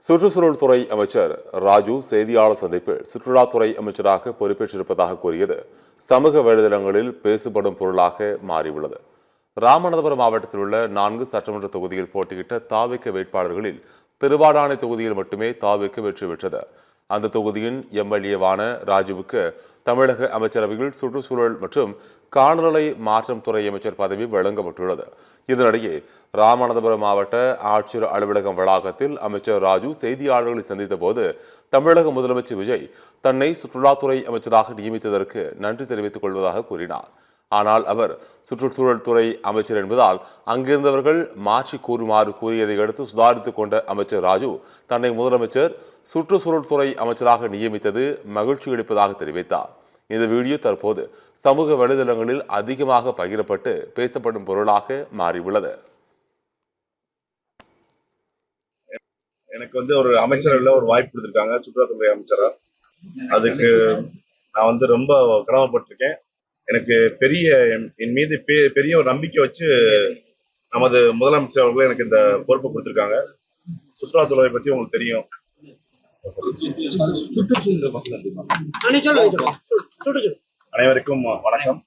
சுற்றுச்சூழல் துறை அமைச்சர் ராஜு செய்தியாளர் சந்திப்பில் சுற்றுலாத்துறை அமைச்சராக பொறுப்பேற்றிருப்பதாக கூறியது சமூக வலைதளங்களில் பேசப்படும் பொருளாக மாறியுள்ளது. ராமநாதபுரம் மாவட்டத்தில் உள்ள 4 சட்டமன்ற தொகுதியில் போட்டியிட்ட தாவிக வேட்பாளர்களில் திருவாடானை தொகுதியில் மட்டுமே தாவிக வெற்றி பெற்றது. அந்த தொகுதியின் எம்எல்ஏவான ராஜுவுக்கு தமிழக அமைச்சரவையில் சுற்றுச்சூழல் மற்றும் காலநிலை மாற்றம் துறை அமைச்சர் பதவி வழங்கப்பட்டுள்ளது. இதனிடையே ராமநாதபுரம் மாவட்ட ஆட்சியர் அலுவலகம் வளாகத்தில் அமைச்சர் ராஜு செய்தியாளர்களை சந்தித்த போது தமிழக முதலமைச்சர் விஜய் தன்னை சுற்றுலாத்துறை அமைச்சராக நியமித்ததற்கு நன்றி தெரிவித்துக் கொள்வதாக கூறினார். ஆனால் அவர் சுற்றுச்சூழல் துறை அமைச்சர் என்பதால் அங்கிருந்தவர்கள் மாற்றி கூறுமாறு கூறியதை அடுத்து சுதாரித்துக் கொண்ட அமைச்சர் ராஜு தன்னை முதலமைச்சர் சுற்றுச்சூழல் துறை அமைச்சராக நியமித்தது மகிழ்ச்சி அளிப்பதாக தெரிவித்தார். இந்த வீடியோ தற்போது சமூக வலைதளங்களில் அதிகமாக பகிரப்பட்டு பேசப்படும் பொருளாக மாறியுள்ளது. எனக்கு ஒரு அமைச்சரவையில் ஒரு வாய்ப்பு கொடுத்திருக்காங்க சுற்றுலாத்துறை அமைச்சரா. அதுக்கு நான் ரொம்ப கடமைப்பட்டிருக்கேன். எனக்கு என் மீது பெரிய ஒரு நம்பிக்கை வச்சு நமது முதலமைச்சர் அவர்கள் எனக்கு இந்த பொறுப்பை கொடுத்திருக்காங்க. சுற்றுலாத்துறை பத்தி உங்களுக்கு தெரியும். அனைவருக்கும் வணக்கம்.